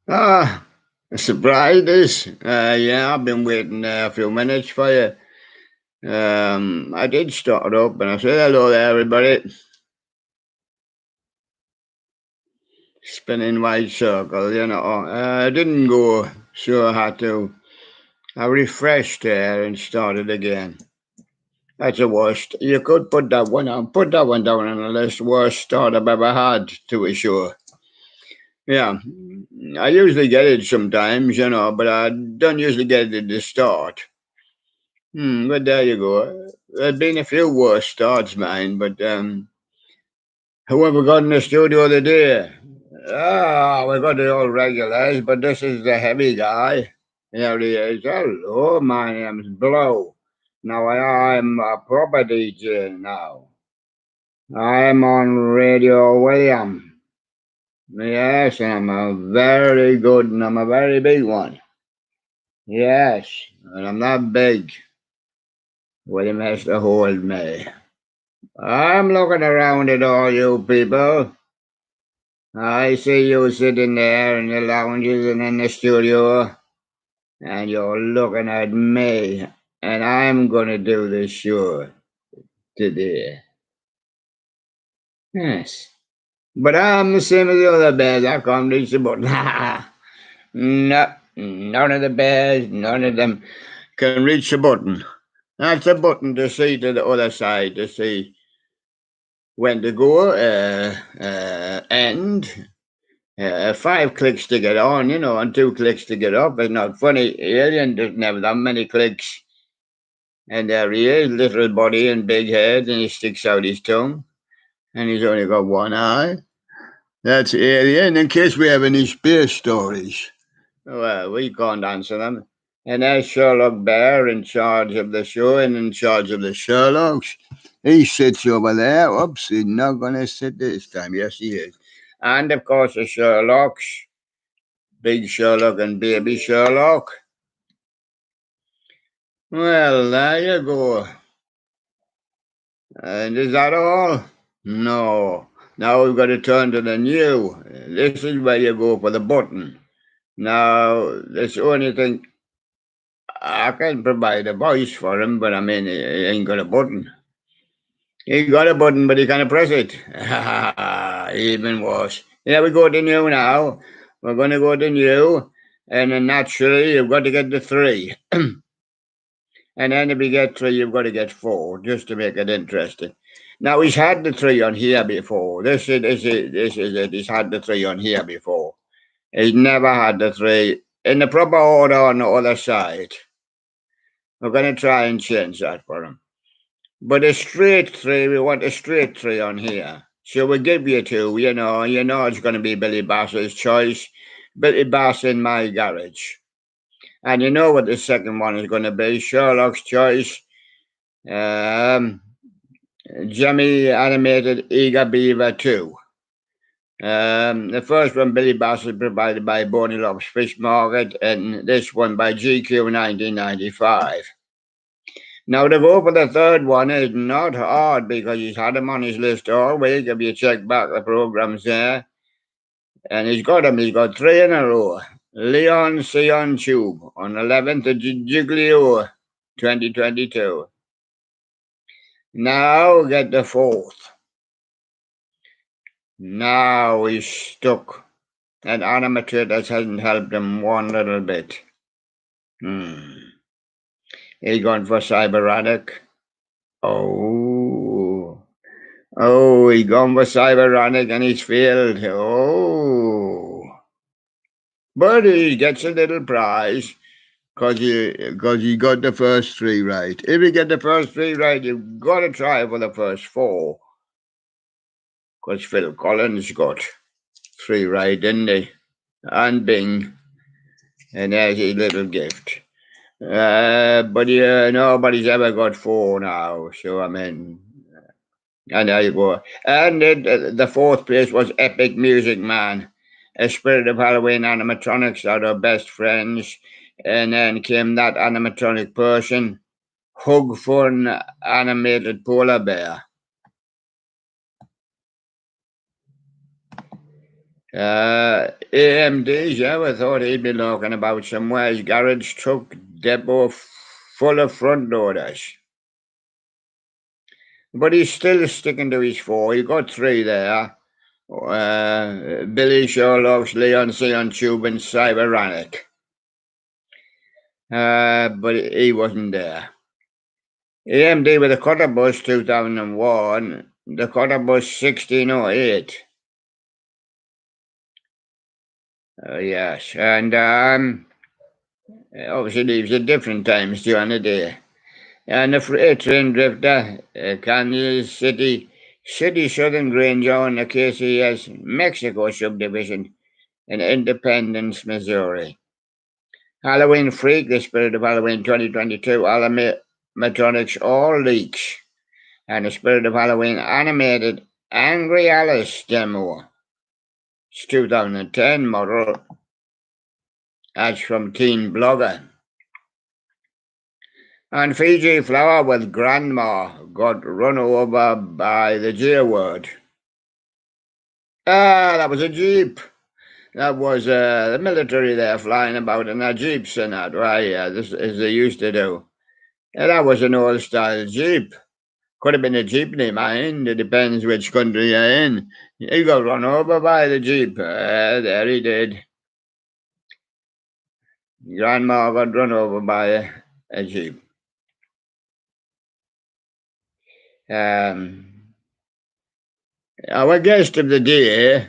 Ah, a surprise this. Yeah, I've been waiting a few minutes for you. I did start up and I said hello there, everybody. Spinning wide circle, I didn't go, so I had to. I refreshed there and started again. That's the worst. You could put that one on, put that one down on the list. Worst start I've ever had to a show. Yeah, I usually get it sometimes, but I don't usually get it at the start. But there you go. There's been a few worse starts, mine, but whoever got in the studio today? We got the old regulars, but this is the heavy guy. Here he is. Hello, my name's Blow. Now I'm a proper DJ now. I'm on Radio William. Yes, and I'm a very good and I'm a very big one. Yes, and I'm not big. William has to hold me. I'm looking around at all you people. I see you sitting there in the lounges and in the studio, and you're looking at me, and I'm going to do the show today. Yes. But I'm the same as the other bears. I can't reach the button. No, none of the bears, none of them can reach the button. That's a button to see to the other side, to see when to go, end. 5 clicks to get on, and 2 clicks to get off. It's not funny. Alien doesn't have that many clicks. And there he is, little body and big head, and he sticks out his tongue. And he's only got one eye. That's Alien, in case we have any space stories. Well, we can't answer them. And there's Sherlock Bear in charge of the show and in charge of the Sherlocks. He sits over there. Oops, he's not going to sit this time. Yes, he is. And of course, the Sherlocks. Big Sherlock and Baby Sherlock. Well, there you go. And is that all? No. Now we've got to turn to the new. This is where you go for the button. Now, this only thing I can provide a voice for him, but I mean, he ain't got a button. He got a button, but he can't press it. Even worse. Yeah, we go to new now. We're going to go to new, and then naturally, you've got to get the 3. And then if you get 3, you've got to get 4, just to make it interesting. Now, he's had the 3 on here before. This is it. He's had the 3 on here before. He's never had the 3 in the proper order on the other side. We're going to try and change that for him. But a straight 3, we want a straight 3 on here. So we'll give you 2, you know it's going to be Billy Bass's choice. Billy Bass in my garage. And you know what the second one is going to be, Sherlock's choice. Jimmy Animated Eager Beaver 2. The first one, Billy Bass, is provided by Bonnie Lob's Fish Market, and this one by GQ 1995. Now, to go for the third one is not hard because he's had him on his list all week. If you check back the programs there, and he's got him, he's got 3 in a row. Leon Sion Tube on 11th of Giglio 2022. Now get the 4th. Now he's stuck. And animators hasn't helped him one little bit. He's gone for Cyberonic. He's gone for Cyberonic and he's failed. But he gets a little prize because he got the first 3 right. If you get the first 3 right, you've got to try for the first 4. Because Phil Collins got 3 right, didn't he? And Bing. And there's his little gift. But nobody's ever got 4 now. So, I mean, and there you go. And the 4th place was Epic Music Man. A Spirit of Halloween animatronics are our best friends. And then came that animatronic person, Hug for an Animated Polar Bear. AMD's, yeah, we thought he'd be looking about somewhere. His garage truck depot full of front loaders. But he's still sticking to his 4. He got 3 there. Billy Sherlock's Leon C on Tube and Cyberanic. But he wasn't there. AMD with the Cutter Bus 2001, the Cutter Bus 1608. Yes, and obviously leaves at different times during the day. And the freight train drifter, Kansas City Southern Granger on the KCS Mexico subdivision in Independence, Missouri. Halloween Freak, the Spirit of Halloween 2022, animatronics all leaks. And the Spirit of Halloween animated Angry Alice demo. It's 2010 model. That's from Teen Blogger. And Fiji Flower with Grandma got run over by the J word. That was a Jeep. That was the military there flying about in their Jeeps and that, right? Yeah, this as they used to do. Yeah, that was an old style Jeep. Could have been a jeepney, mind. It depends which country you're in. He got run over by the Jeep. There he did. Grandma got run over by a Jeep. Our guest of the day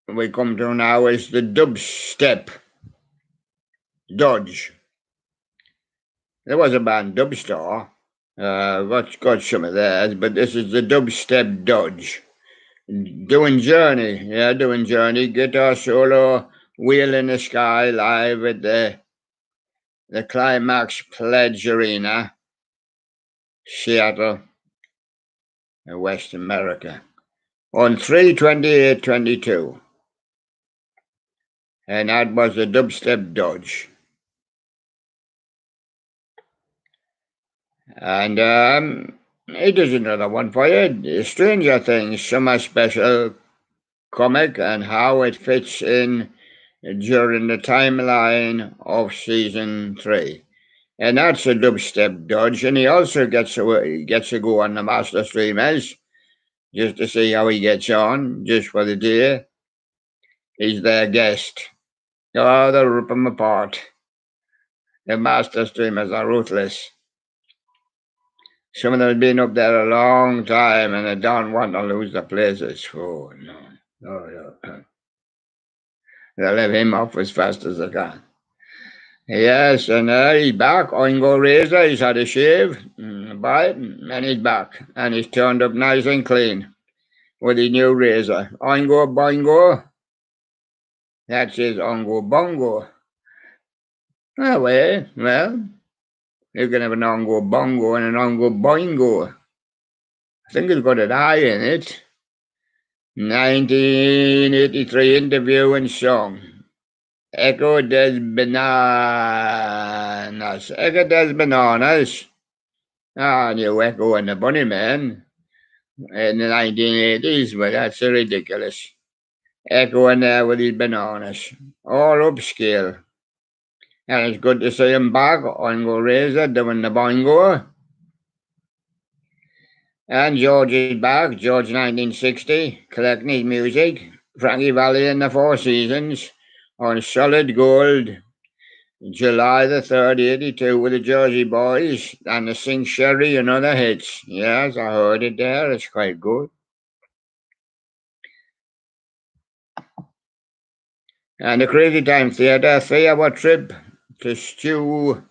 we come to now is the dubstep Dodge. There was a band Dubstar. Got some of theirs, but this is the dubstep Dodge. Doing Journey, guitar solo, Wheel in the Sky live at the Climax Pledge Arena, Seattle, West America, on 3/28/22. And that was the dubstep Dodge. And it is another one for you. Stranger Things, Summer Special comic and how it fits in during the timeline of season 3. And that's a dubstep Dodge. And he also gets to go on the Master Streamers just to see how he gets on, just for the day. He's their guest. Oh, they'll rip him apart. The Master Streamers are ruthless. Some of them have been up there a long time and they don't want to lose the places. Oh, no. Oh, no. They'll let him off as fast as they can. Yes, and he's back. Oingo Razor, he's had a shave, and he's back. And he's turned up nice and clean with his new razor. Oingo Boingo. That's his Ongo Bongo. Oh, well, you can have an Ongo Bongo and an Ongo Boingo. I think it's got an I in it. 1983 interview and song. Echo des Bananas. Echo des Bananas. I knew Echo and the Bunnymen in the 1980s, but that's ridiculous. Echo in there with his bananas. All upscale. And it's good to see him back. Oingo Razor doing the boingo. And George is back. George 1960, collecting his music. Frankie Valli and the Four Seasons on Solid Gold, July the 3rd, 82 with the Jersey Boys and the Sing Sherry and other hits. Yes, I heard it there. It's quite good. And the Crazy Time Theatre, 3-hour trip to Stu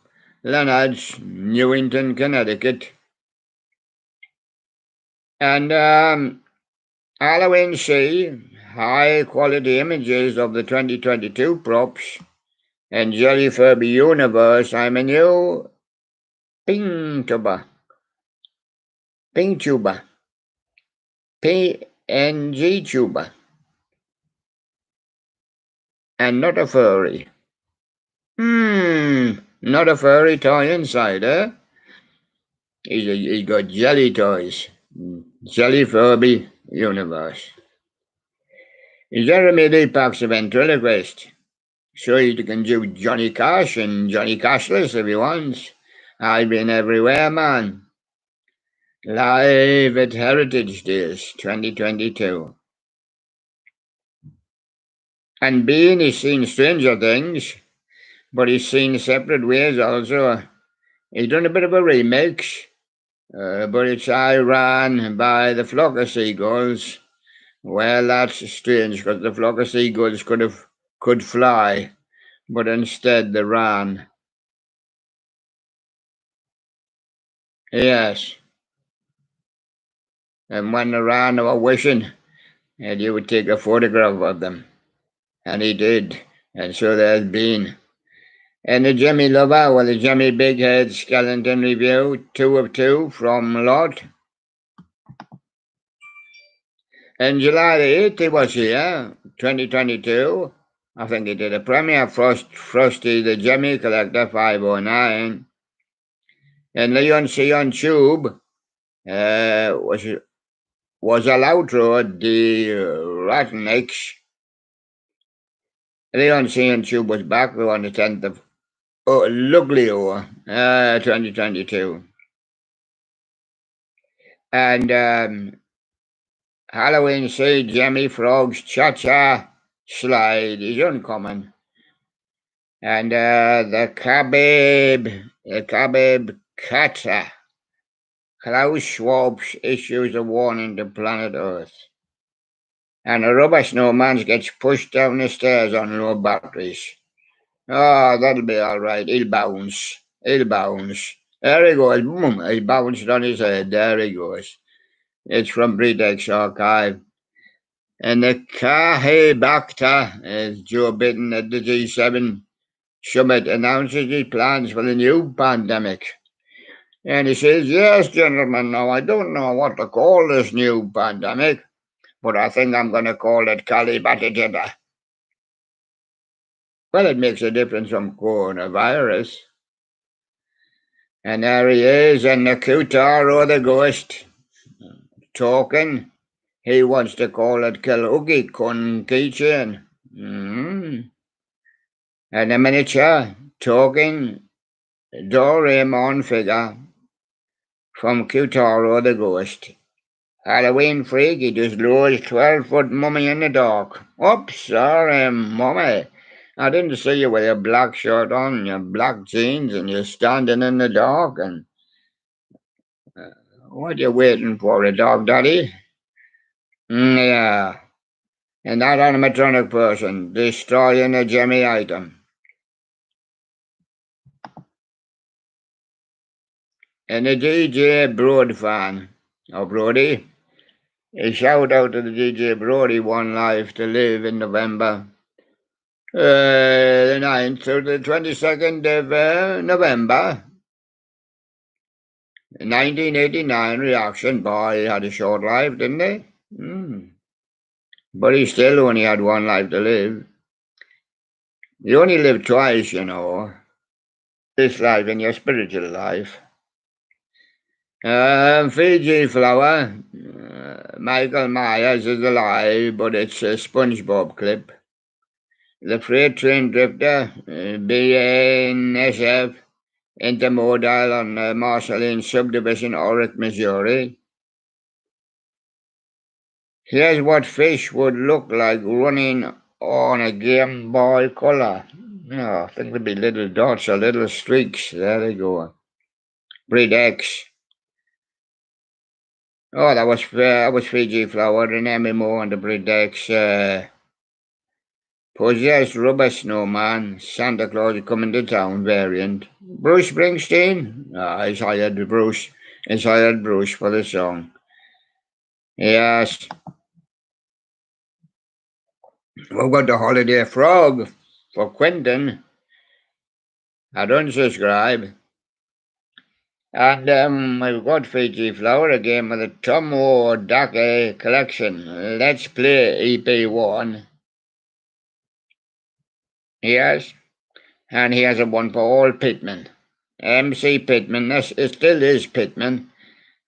Leonard's, Newington, Connecticut. And Halloween C, high-quality images of the 2022 props and Jelly Furby Universe. I'm a new Ping tuber, PNG tuber, and not a furry. Not a furry toy inside, eh? He's got jelly toys. Jelly Furby Universe. Jeremy Lee Park's a ventriloquist. So you can do Johnny Cash and Johnny Cashless if he wants. I've been everywhere, man. Live at Heritage Days 2022. And Bean, he's seen Stranger Things, but he's seen Separate Ways also. He's done a bit of a remix, but it's I Ran by the Flock of Seagulls. Well, that's strange because the flock of seagulls could fly, but instead they ran. Yes, and when they ran, they were wishing that you would take a photograph of them, and he did, and so there's been. And the Jimmy Lover, well, the Jimmy Big Head Skeleton Review, 2 of 2 from Lot. And July the 8th, he was here, 2022. I think he did a premiere, Frosty the Jimmy Collector, 509. And Leon C on Tube was allowed at the Rattlesnakes. Leon C on Tube was back on the 10th of Luglio, 2022. And Halloween C, Jimmy Frog's Cha-Cha Slide is uncommon. And the Khabib Kata. Klaus Schwab issues a warning to planet Earth. And a rubber snowman gets pushed down the stairs on low batteries. Oh, that'll be all right. He'll bounce. There he goes. Boom. He bounced on his head. There he goes. It's from Bredex Archive. And the Kahe Bhakta, as Joe Biden at the G7 summit announces his plans for the new pandemic. And he says, yes, gentlemen, now I don't know what to call this new pandemic, but I think I'm going to call it Kalibatagenda. Well, it makes a difference from coronavirus. And there he is, and the Kutaro the ghost, talking. He wants to call it Kalugi Konkichin. And a miniature, talking, Doraemon figure from Kutaro the ghost. Halloween freak, he just lures 12-foot mummy in the dark. Oops, sorry, mummy. I didn't see you with your black shirt on, your black jeans, and you're standing in the dark. And what you waiting for, a dog, Daddy? Yeah. And that animatronic person destroying a Jimmy item. And the DJ Broad fan, or Brody, a shout out to the DJ Brody, One Life to Live in November. The 9th to the 22nd of November. 1989 reaction. Boy, he had a short life, didn't he? But he still only had one life to live. You only live twice, you know. This life and your spiritual life. Fiji Flower. Michael Myers is alive, but it's a SpongeBob clip. The Freight Train Drifter, BNSF, Intermodal on Marceline Subdivision, Oric, Missouri. Here's what fish would look like running on a Game Boy Color. I think there'd be little dots or little streaks. There they go. Breed X. Oh, that was Fiji Flower and Emmy Moore and the Breed X. Possessed Rubber Snowman, Santa Claus Coming to Town variant. Bruce Springsteen. He's hired Bruce. He's hired Bruce for the song. Yes. We've got the Holiday Frog for Quentin. I don't subscribe. And we've got Fiji Flower again with the Tomo Dake collection. Let's Play EP1. Yes. And he has a one for all Pitman. MC Pitman, it still is Pitman.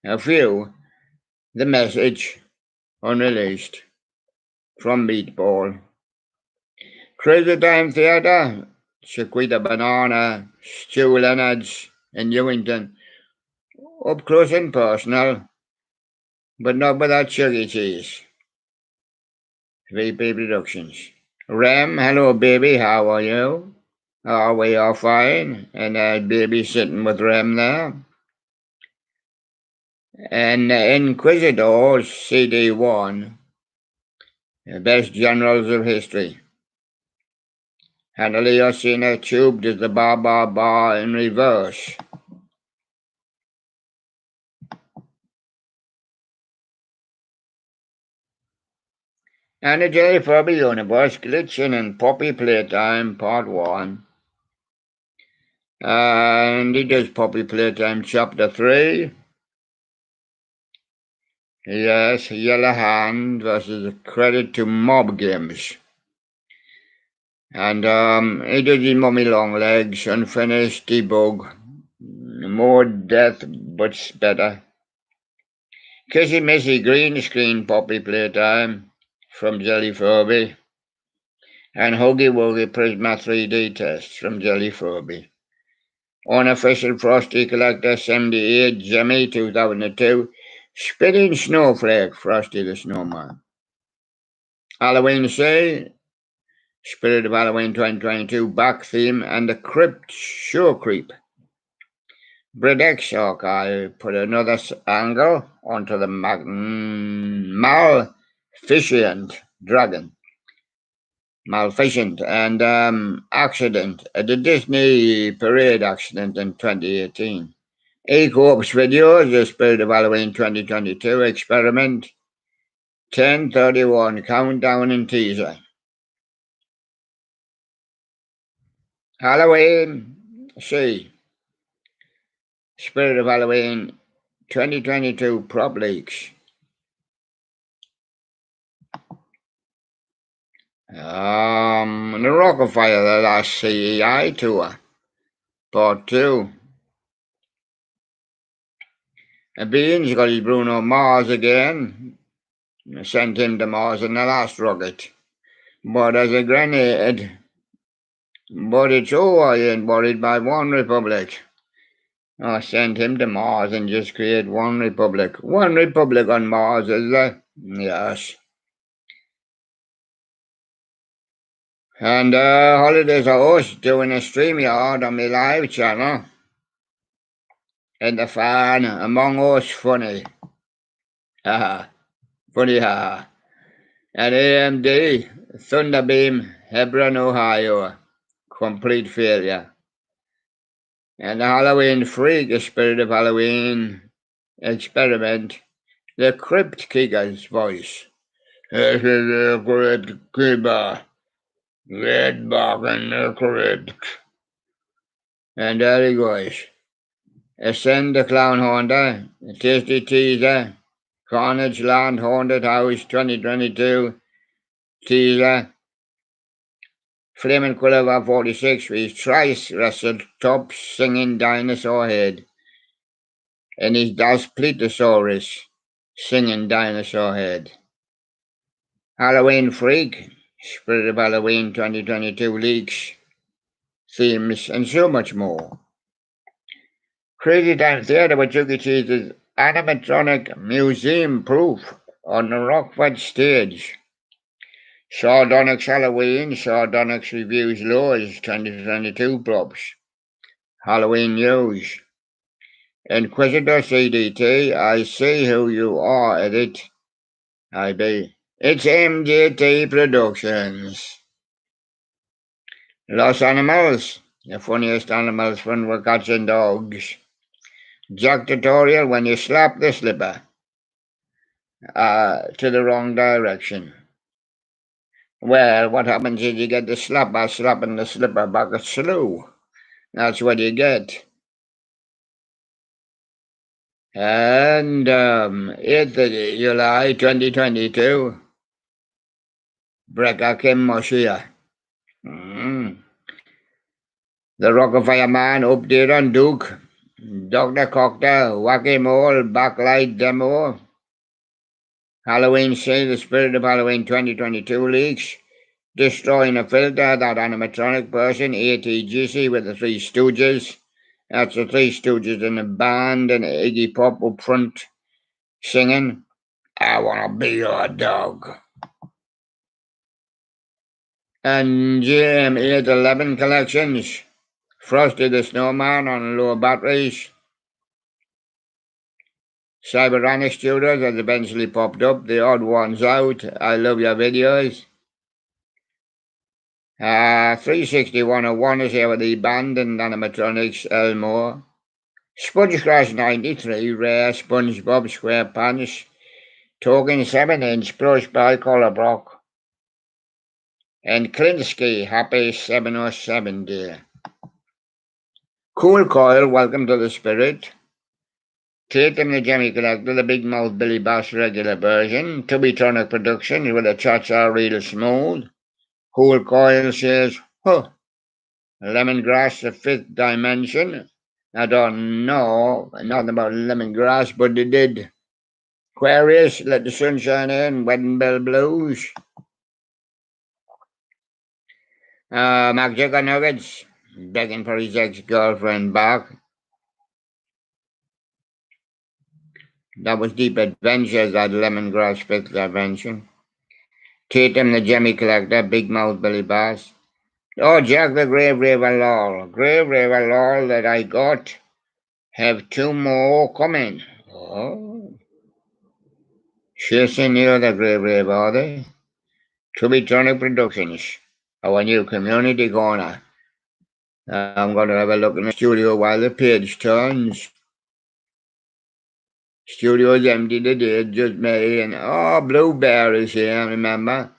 A few. The Message, unreleased. from Meatball. Crazy Time Theatre, Chiquita Banana, Stu Leonard's in Newington. Up close and personal, but not without sugar cheese. VP Productions. Rem, hello baby, how are you? Oh, we are fine, and baby sitting with Rem there. And Inquisitors, CD1, the best generals of history. Handily Osina tubed is the bar bar bar in reverse. And the Jerry Furby Universe, Glitching and Poppy Playtime, Part 1. And it is Poppy Playtime, Chapter 3. Yes, Yellow Hand versus Credit to Mob Games. And it is in Mummy Longlegs, Unfinished Debug. More death, but better. Kissy Missy Green Screen Poppy Playtime from Jelly Furby. And Hoogie Woogie Prisma 3D Tests from Jelly Furby. Unofficial Frosty Collector 78 Jimmy 2002. Spitting Snowflake Frosty the Snowman. Halloween Say, Spirit of Halloween 2022 back theme and the Crypt Show Creep. Bredex I put another angle onto the Maleficent Dragon. Maleficent and accident at the Disney Parade accident in 2018. E-Corpse Videos, the Spirit of Halloween 2022 experiment. 10:31 countdown and teaser. Halloween C. Spirit of Halloween 2022 prop leaks. The Rockefeller, the last CEI tour, part 2. Beans got his Bruno Mars again. Sent him to Mars in the last rocket. But as a grenade. But it's over, he ain't worried by One Republic. I sent him to Mars and just create One Republic. One Republic on Mars, is there? Yes. And Holidays are us doing a StreamYard on my live channel. And the fan, Among Us funny. Haha. Funny haha. And AMD, Thunderbeam, Hebron, Ohio. Complete failure. And the Halloween Freak, the Spirit of Halloween experiment. The Crypt Keeper's voice. This is the Crypt Keeper. Get back in the crypt. And there he goes. Ascend the Clown Haunter, a tasty teaser. Carnage Land Haunted House 2022 teaser. Flaming Quiver 46 with Trice wrestled top singing dinosaur head. And his Das Pletosaurus singing dinosaur head. Halloween Freak, Spirit of Halloween 2022 leaks, themes, and so much more. Crazy Time Theatre with Chuck E. Cheese's animatronic museum proof on the Rockford stage. Sardonyx Halloween, Sardonyx Reviews Laws 2022 props. Halloween News. Inquisitor CDT, I see who you are at it. I be. It's MJT Productions. Los Animals, the funniest animals when we're catching dogs. Jack tutorial when you slap the slipper to the wrong direction. Well, what happens is you get the slap by slapping the slipper back a slew. That's what you get. And 8th of July 2022, Brecca Kim Moshia. The Rockefeller Man update on Duke. Dr. Cocktail, Wacky Mole, Backlight Demo. Halloween C, the Spirit of Halloween 2022 leaks. Destroying a filter, that animatronic person, ATGC with the Three Stooges. That's the Three Stooges in a band and Iggy Pop up front singing, I wanna be your dog. And GM811 collections. Frosty the Snowman on low batteries. Cyberanic Studios has eventually popped up. The odd ones out. I love your videos. 36101 is here with the band and animatronics Elmore. Sponge Crash 93, rare SpongeBob SquarePants. Token 7-inch plush by Colorbrock. And Klinsky, happy 707 dear. Cool Coil, welcome to the spirit. Tatum the Jemmy Collector, the Big Mouth Billy Bass regular version. Tubby-tronic Productions with a cha-cha real smooth. Cool Coil says, huh. Lemongrass, the fifth dimension. I don't know nothing about lemongrass, but they did. Aquarius, Let the Sunshine In, Wedding Bell Blues. Mark Jigger Nuggets, begging for his ex-girlfriend back. That was Deep Adventures, that Lemongrass fifth dimension. Tatum the Jemmy Collector, Big Mouth Billy Bass. Oh, Jack the Grave Raver Law. Grave Raver Law that I got. Have two more coming. Oh. Chasing near the Grave Raver, are they? Tubby-tronic Productions. Our new community corner. I'm going to have a look in the studio while the page turns. Studio's empty today, just me and Blue Bear is here, remember?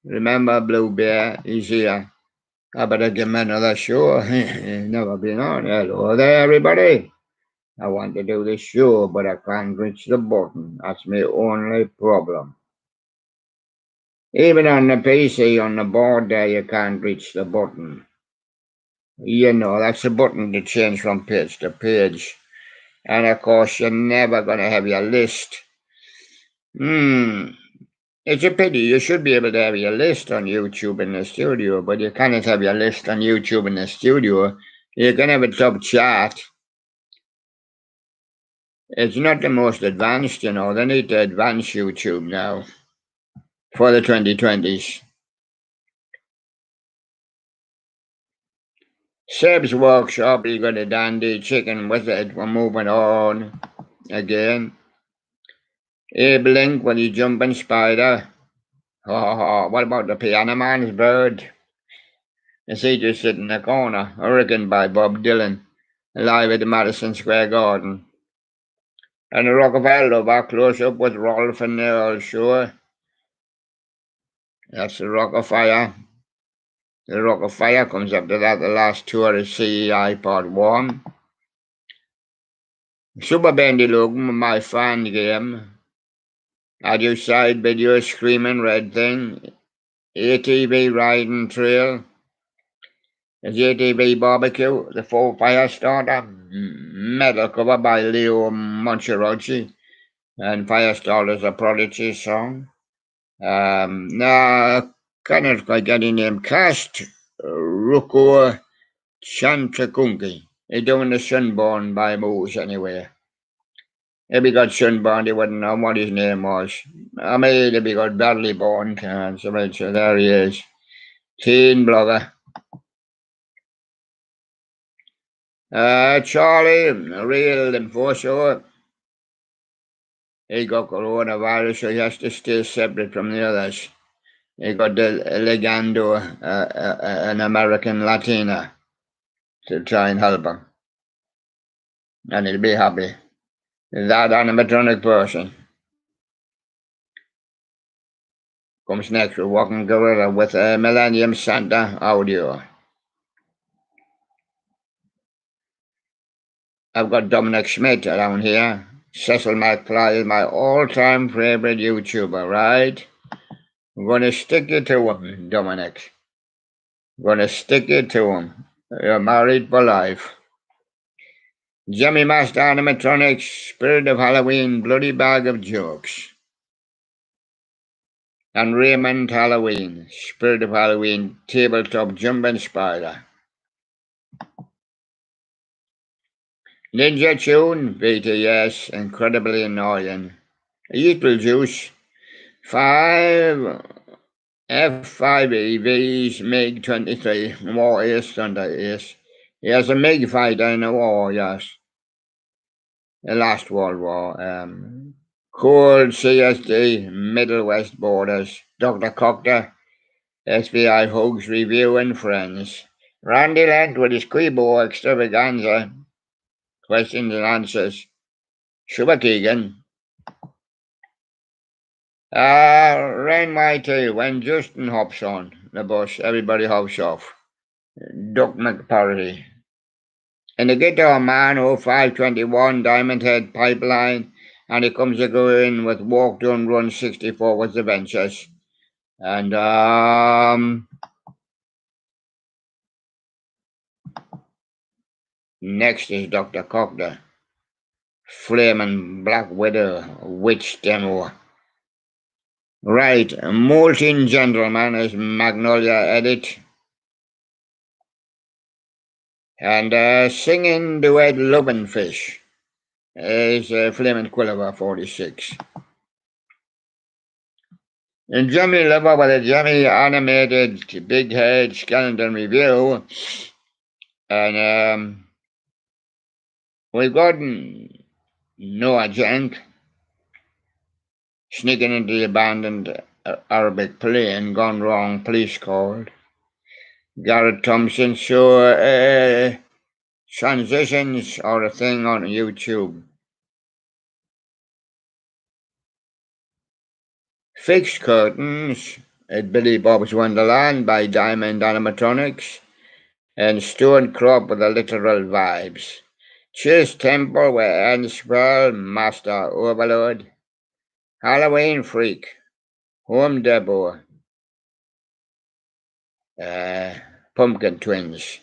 Remember Blue Bear is here. I better give him another show. Never been on. Hello there, everybody. I want to do this show, but I can't reach the button. That's my only problem. Even on the PC, on the board there, you can't reach the button. You know, that's the button to change from page to page. And of course, you're never going to have your list. It's a pity. You should be able to have your list on YouTube in the studio, but you cannot have your list on YouTube in the studio. You can have a top chart. It's not the most advanced, you know. They need to advance YouTube now for the 2020s. Seb's Workshop, he got a dandy chicken with it. We're moving on again. Abe Link with the jumping spider. What about the Piano Man's bird? Is he just sitting in the corner? Hurricane by Bob Dylan, live at the Madison Square Garden. And the Rockefeller back close up with Rolf and Earl Shore. That's the Rock of Fire. The Rock of Fire comes up to that, the last tour is CEI Part 1. Super Bandy Look, my fan game. I do side video Screaming Red Thing. ATV Riding Trail. There's ATV Barbecue, the Full Fire Starter. Metal cover by Leo Moncherocci. And Firestarter's a Prodigy song. Kind of quite getting name Cast Ruko Chantakunki. They're doing the Sunborn by Moose anyway. If he got Sunborn, they wouldn't know what his name was. I mean, if he got badly born cancer, so there he is. Teen blogger. Charlie, a real enforcer. He got coronavirus, so he has to stay separate from the others. He got the Legando, an American Latina, to try and help him. And he'll be happy. That animatronic person comes next with Walking Gorilla with a Millennium Santa audio. I've got Dominic Schmidt around here. Cecil McFly is my all-time favorite YouTuber, right? I'm going to stick it to him, Dominic. I'm going to stick it to him. You're married for life. Jimmy Master Animatronics, Spirit of Halloween, Bloody Bag of Jokes. and Raymond Halloween, Spirit of Halloween, Tabletop Jumping Spider. Ninja Tune, BTS, incredibly annoying. Youthful Juice, 5 F5EVs, MiG-23, War Ace, Thunder Ace. He has a MiG fighter in the war, yes. The last World War. Cold CSD, Middle West Borders, Dr. Cockter, SBI Hoax Review and Friends. Randy Lent with his Quibo extravaganza. Questions and answers. Shuba Keegan. Rain Mighty, when Justin hops on the bus, everybody hops off. Duck McParty. And the Guitar Man 0521 Diamond Head Pipeline, and he comes to go in with Walk Down Run 64 with the Ventures. And next is Dr. Cockter. Flaming Black Widow Witch Demo. Right, Molten Gentleman is Magnolia Edit. And Singing Duet Lovin' Fish is Flaming Quilliver 46. And Jimmy Lover with a Jimmy animated Big Head Skeleton Review. And we've got Noah Jank sneaking into the abandoned Arabic plane, gone wrong, police called. Garrett Thompson, so transitions are a thing on YouTube. Fixed Curtains at Billy Bob's Wonderland by Diamond Animatronics. And Stone Crop with the literal vibes. Chase Temple with Enspell, Master Overload. Halloween Freak, Home Depot, Pumpkin Twins.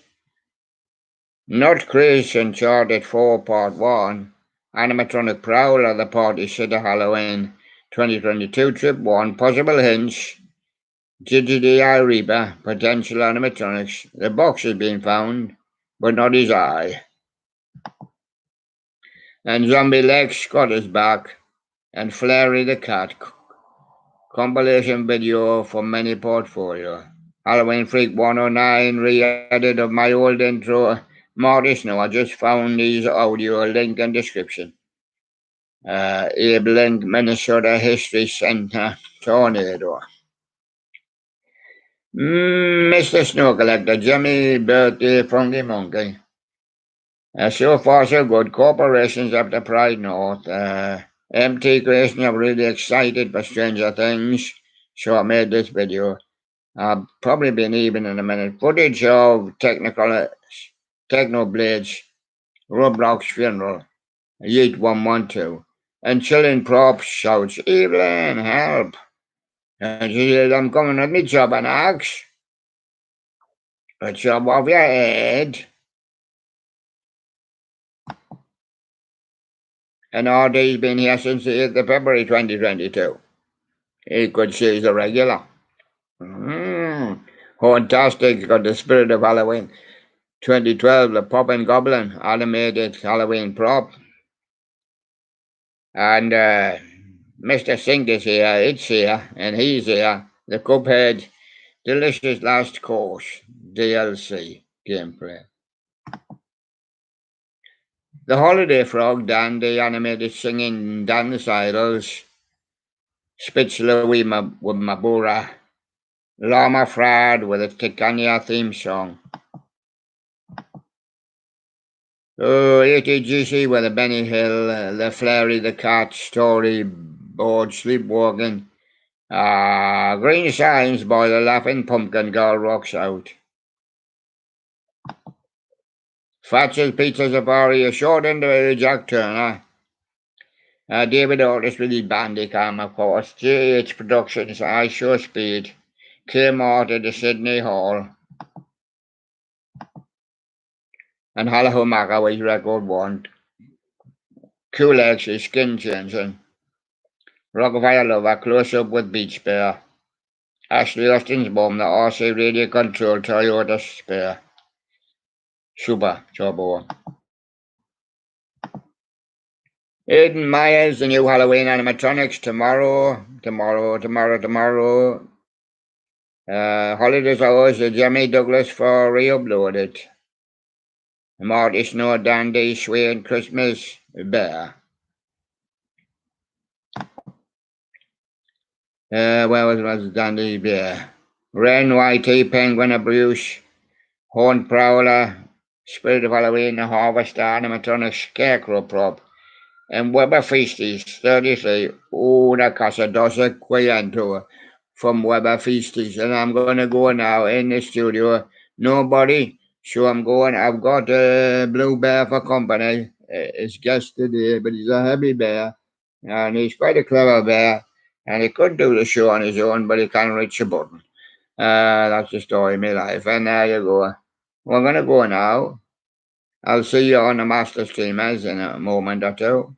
Not Chris Uncharted 4 Part 1, Animatronic Prowler, The Party Sitter Halloween 2022 Trip 1, Possible Hints, GGDI Reaper, Potential Animatronics. The box has been found, but not his eye. And Zombie Lex Scott is back, and Flary the Cat. Compilation video for many portfolio. Halloween Freak 109, re-edit of my old intro. Marty Snow, I just found these audio, link in description. Abe Link, Minnesota History Center, Tornado. Mr. Snow Collector, Jimmy Birthday Funky Monkey. So far so good. Corporations up to Pride North. MT Creation are really excited for Stranger Things, so I made this video. I'll probably be even in a minute. Footage of Technoblades, Roblox funeral, Yeet 112, and chilling props shouts, Evelyn, help! And she said, I'm coming with me job and axe. A job of your head. And RD's been here since the 8th of February 2022. He could see he's a regular. Fantastic, got the Spirit of Halloween. 2012, the Poppin' Goblin animated Halloween prop. And Mr. Sink is here, it's here, and he's here. The Cuphead Delicious Last Course DLC gameplay. The Holiday Frog, Dan, the animated singing dance idols. Spitzler with Mabura. Llama Frad with a Tikanya theme song. ATGC with a Benny Hill, the Flary the Cat, Storyboard, Sleepwalking. Green Signs by the Laughing Pumpkin Girl Rocks Out. Fatches Pizza Safari, a short interview, Jack Turner. David Otis with his Bandicam, of course. JH Productions, I Show Speed. Kmart at the Sydney Hall. And Hallahomaka with Record 1. Kulex is Skin Changing. Rockfire Lover, Close Up with Beach Bear. Ashley Austin's mum, the RC Radio Control Toyota Spare. Super Turbo. Aidan Myers, the new Halloween animatronics tomorrow. Holidays Hours, Jimmy Douglas for re-uploaded. Marty Snow, Dandy, Sweet Christmas, Bear. Where was Dandy Bear? Ren, YT, Penguin, Bruce, Horn Prowler, Spirit of Halloween, the Harvester, animatronic Scarecrow prop, and Weber Feasties, 33. Oh, that costs $1 quillion from Weber Feasties. And I'm going to go now in the studio. Nobody. So I'm going. I've got a Blue Bear for company. It's guest today, but he's a heavy bear. And he's quite a clever bear. And he could do the show on his own, but he can't reach a button. That's the story of my life. And there you go. We're going to go now. I'll see you on the Master Streamers in a moment or two.